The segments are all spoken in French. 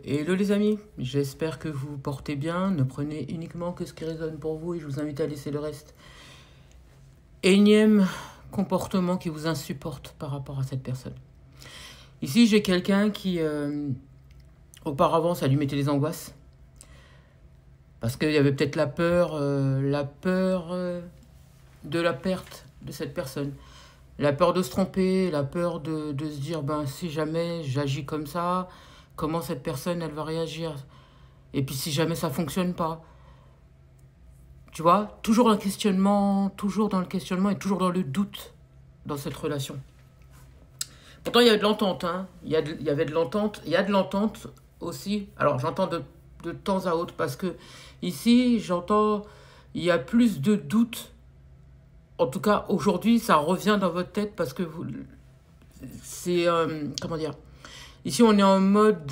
Hello les amis, j'espère que vous vous portez bien. Ne prenez uniquement que ce qui résonne pour vous et je vous invite à laisser le reste. Énième comportement qui vous insupporte par rapport à cette personne. Ici, j'ai quelqu'un qui, auparavant, ça lui mettait des angoisses. Parce qu'il y avait peut-être la peur de la perte de cette personne. La peur de se tromper, la peur de se dire, ben si jamais j'agis comme ça, comment cette personne, elle va réagir. Et puis si jamais ça fonctionne pas. Tu vois, toujours un questionnement, toujours dans le questionnement et toujours dans le doute dans cette relation. Pourtant, il y avait de l'entente, hein. Il y avait de l'entente, il y a de l'entente aussi. Alors, j'entends de temps à autre parce que ici, j'entends, il y a plus de doute. En tout cas, aujourd'hui, ça revient dans votre tête parce que vous, c'est, comment dire, ici, on est en mode,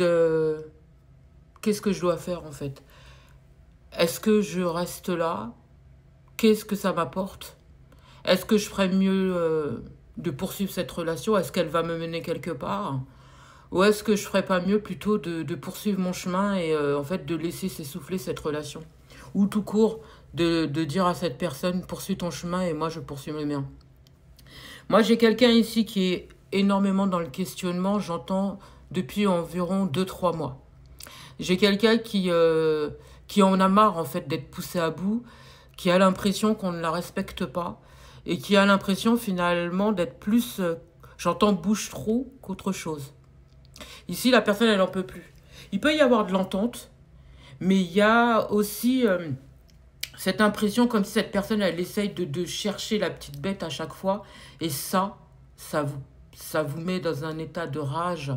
qu'est-ce que je dois faire en fait? Est-ce que je reste là? Qu'est-ce que ça m'apporte? Est-ce que je ferais mieux de poursuivre cette relation? Est-ce qu'elle va me mener quelque part? Ou est-ce que je ferais pas mieux plutôt de poursuivre mon chemin et en fait de laisser s'essouffler cette relation? Ou tout court, de dire à cette personne, poursuis ton chemin et moi je poursuis le mien. Moi j'ai quelqu'un ici qui est énormément dans le questionnement, j'entends depuis environ 2 3 mois. J'ai quelqu'un qui en a marre en fait d'être poussé à bout, qui a l'impression qu'on ne la respecte pas et qui a l'impression finalement d'être plus, j'entends bouche-trou qu'autre chose. Ici, la personne, elle n'en peut plus. Il peut y avoir de l'entente, mais il y a aussi cette impression comme si cette personne, elle essaye de chercher la petite bête à chaque fois. Et ça vous, ça vous met dans un état de rage.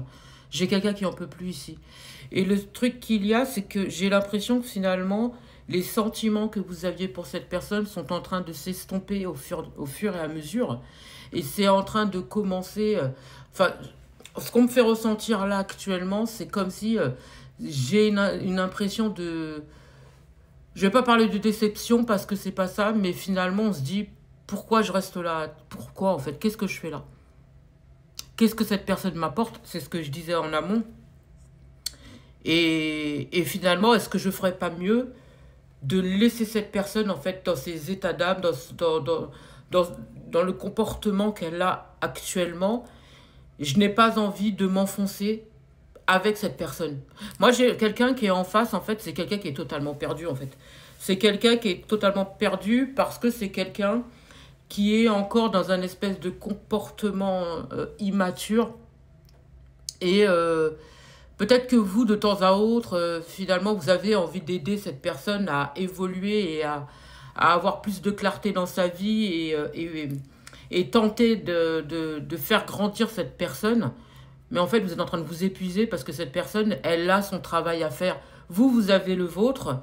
J'ai quelqu'un qui en peut plus ici. Et le truc qu'il y a, c'est que j'ai l'impression que finalement, les sentiments que vous aviez pour cette personne sont en train de s'estomper au fur et à mesure. Et c'est en train de commencer... Enfin, ce qu'on me fait ressentir là actuellement, c'est comme si j'ai une impression de... Je vais pas parler de déception parce que c'est pas ça, mais finalement on se dit pourquoi je reste là? Pourquoi en fait? Qu'est-ce que je fais là? Qu'est-ce que cette personne m'apporte? C'est ce que je disais en amont. Et finalement, est-ce que je ferais pas mieux de laisser cette personne en fait dans ses états d'âme, dans, dans le comportement qu'elle a actuellement? Je n'ai pas envie de m'enfoncer avec cette personne. Moi, j'ai quelqu'un qui est en face, en fait, c'est quelqu'un qui est totalement perdu, en fait. C'est quelqu'un qui est totalement perdu parce que c'est quelqu'un qui est encore dans un espèce de comportement immature. Et peut-être que vous, de temps à autre, finalement, vous avez envie d'aider cette personne à évoluer et à avoir plus de clarté dans sa vie et tenter de faire grandir cette personne. Mais en fait, vous êtes en train de vous épuiser parce que cette personne, elle a son travail à faire. Vous, vous avez le vôtre,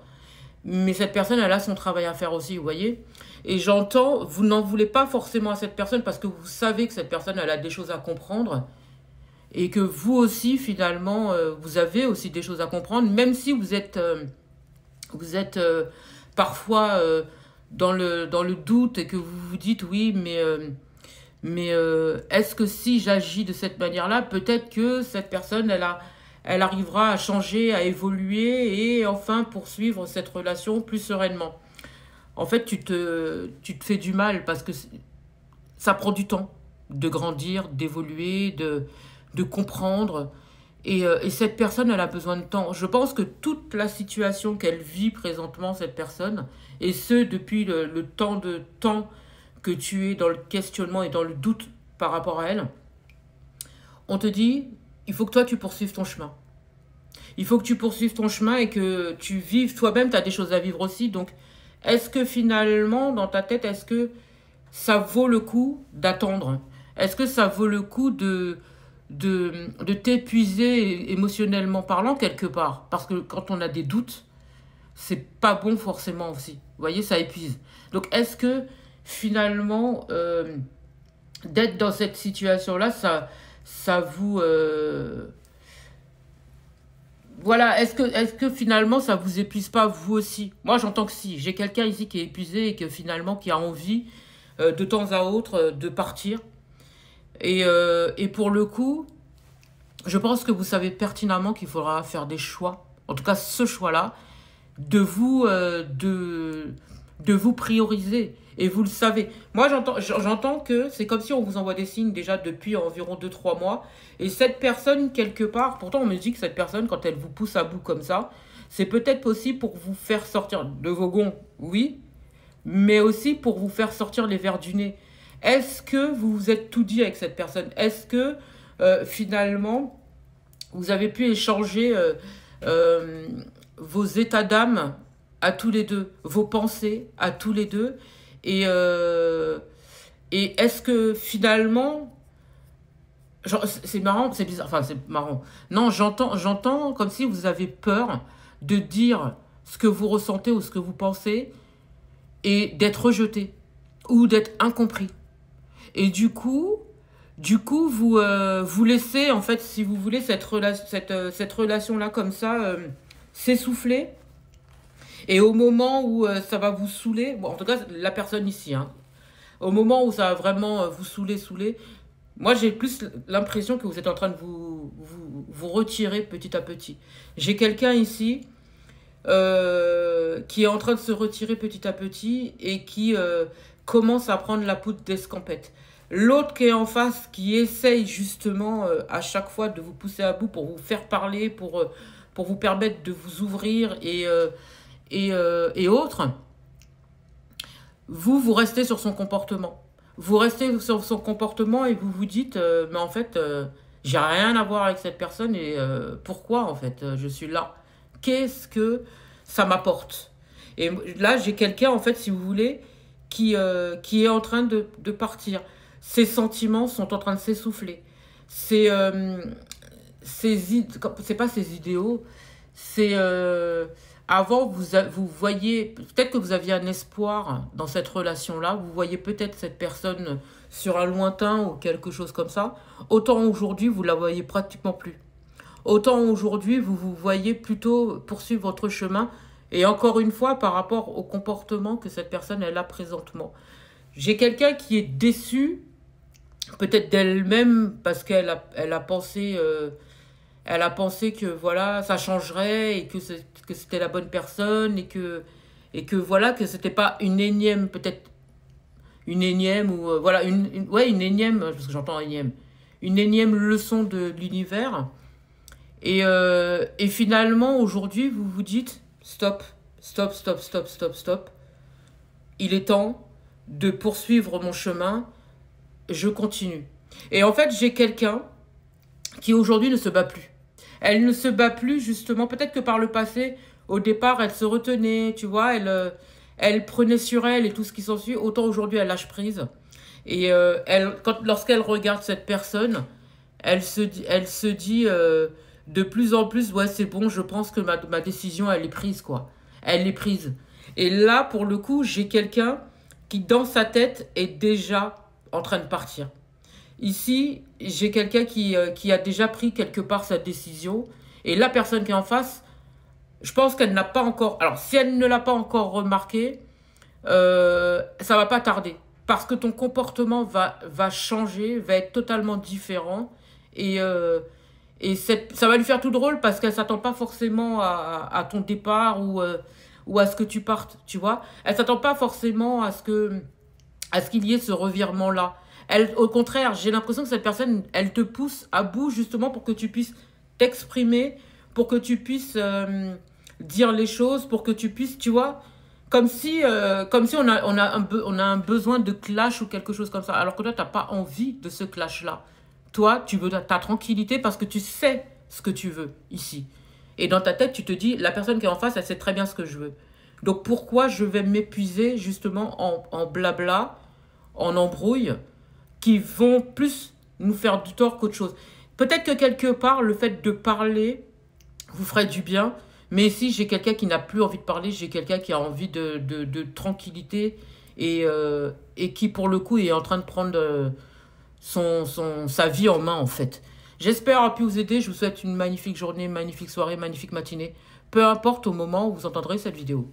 mais cette personne, elle a son travail à faire aussi, vous voyez? Et j'entends, vous n'en voulez pas forcément à cette personne parce que vous savez que cette personne, elle a des choses à comprendre et que vous aussi, finalement, vous avez aussi des choses à comprendre, même si vous êtes parfois dans le doute et que vous vous dites, oui, mais est-ce que si j'agis de cette manière-là, peut-être que cette personne, elle arrivera à changer, à évoluer et enfin poursuivre cette relation plus sereinement. En fait, tu te fais du mal parce que ça prend du temps de grandir, d'évoluer, de comprendre. Et cette personne, elle a besoin de temps. Je pense que toute la situation qu'elle vit présentement, cette personne, et ce, depuis le temps que tu es dans le questionnement et dans le doute par rapport à elle, on te dit, il faut que toi, tu poursuives ton chemin. Il faut que tu poursuives ton chemin et que tu vives toi-même, tu as des choses à vivre aussi. Donc, est-ce que finalement, dans ta tête, est-ce que ça vaut le coup d'attendre? Est-ce que ça vaut le coup de t'épuiser émotionnellement parlant quelque part? Parce que quand on a des doutes, c'est pas bon forcément aussi. Vous voyez, ça épuise. Donc, est-ce que finalement, d'être dans cette situation-là, ça vous... voilà, est-ce que finalement, ça vous épuise pas vous aussi? Moi, j'entends que si. J'ai quelqu'un ici qui est épuisé et que finalement, qui a envie de temps à autre de partir. Et pour le coup, je pense que vous savez pertinemment qu'il faudra faire des choix. En tout cas, ce choix-là, de vous prioriser. Et vous le savez. Moi, j'entends que c'est comme si on vous envoie des signes déjà depuis environ 2-3 mois. Et cette personne, quelque part, pourtant on me dit que cette personne, quand elle vous pousse à bout comme ça, c'est peut-être possible pour vous faire sortir de vos gonds, oui, mais aussi pour vous faire sortir les vers du nez. Est-ce que vous vous êtes tout dit avec cette personne? Est-ce que finalement, vous avez pu échanger vos états d'âme à tous les deux, vos pensées à tous les deux? Et est-ce que finalement, c'est marrant, c'est bizarre, enfin c'est marrant. Non, j'entends comme si vous avez peur de dire ce que vous ressentez ou ce que vous pensez et d'être rejeté ou d'être incompris. Et du coup vous laissez, en fait, si vous voulez, cette relation-là comme ça s'essouffler. Et au moment où ça va vous saouler, bon, en tout cas, la personne ici, hein, au moment où ça va vraiment vous saouler, moi, j'ai plus l'impression que vous êtes en train de vous retirer petit à petit. J'ai quelqu'un ici qui est en train de se retirer petit à petit et qui commence à prendre la poudre d'escampette. L'autre qui est en face, qui essaye justement à chaque fois de vous pousser à bout pour vous faire parler, pour vous permettre de vous ouvrir et autres, vous restez sur son comportement. Vous restez sur son comportement et vous vous dites, mais en fait, j'ai rien à voir avec cette personne et pourquoi en fait je suis là? Qu'est-ce que ça m'apporte? Et là, j'ai quelqu'un, en fait, si vous voulez, qui est en train de partir. Ses sentiments sont en train de s'essouffler. C'est pas ses idéaux, c'est... avant, vous voyez, peut-être que vous aviez un espoir dans cette relation-là, vous voyez peut-être cette personne sur un lointain ou quelque chose comme ça. Autant aujourd'hui, vous la voyez pratiquement plus. Autant aujourd'hui, vous vous voyez plutôt poursuivre votre chemin. Et encore une fois, par rapport au comportement que cette personne elle a présentement. J'ai quelqu'un qui est déçu, peut-être d'elle-même, parce qu'elle a pensé... elle a pensé que voilà, ça changerait et que c'était la bonne personne et que voilà, que c'était pas une énième, peut-être une énième ou voilà, une énième, parce que j'entends énième, une énième leçon de l'univers. Et finalement, aujourd'hui, vous vous dites stop, stop, stop, stop, stop, stop. Il est temps de poursuivre mon chemin. Je continue. Et en fait, j'ai quelqu'un qui aujourd'hui ne se bat plus. Elle ne se bat plus, justement. Peut-être que par le passé, au départ, elle se retenait, tu vois. Elle prenait sur elle et tout ce qui s'ensuit. Autant aujourd'hui, elle lâche prise. Et lorsqu'elle regarde cette personne, elle se dit de plus en plus, ouais, c'est bon, je pense que ma décision, elle est prise, quoi. Elle est prise. Et là, pour le coup, j'ai quelqu'un qui, dans sa tête, est déjà en train de partir. Ici, j'ai quelqu'un qui a déjà pris quelque part sa décision. Et la personne qui est en face, je pense qu'elle n'a pas encore... Alors, si elle ne l'a pas encore remarqué, ça va pas tarder. Parce que ton comportement va changer, va être totalement différent. Et ça va lui faire tout drôle parce qu'elle ne s'attend pas forcément à ton départ ou à ce que tu partes, tu vois. Elle ne s'attend pas forcément à ce qu'il y ait ce revirement-là. Au contraire, j'ai l'impression que cette personne, elle te pousse à bout justement pour que tu puisses t'exprimer, pour que tu puisses dire les choses, pour que tu puisses, tu vois, comme si on a un besoin de clash ou quelque chose comme ça, alors que toi, tu n'as pas envie de ce clash-là. Toi, tu veux ta tranquillité parce que tu sais ce que tu veux ici. Et dans ta tête, tu te dis, la personne qui est en face, elle sait très bien ce que je veux. Donc pourquoi je vais m'épuiser justement en blabla, en embrouille, qui vont plus nous faire du tort qu'autre chose. Peut-être que quelque part, le fait de parler vous ferait du bien, mais ici, j'ai quelqu'un qui n'a plus envie de parler, j'ai quelqu'un qui a envie de tranquillité et qui, pour le coup, est en train de prendre sa vie en main, en fait. J'espère avoir pu vous aider. Je vous souhaite une magnifique journée, magnifique soirée, magnifique matinée. Peu importe au moment où vous entendrez cette vidéo.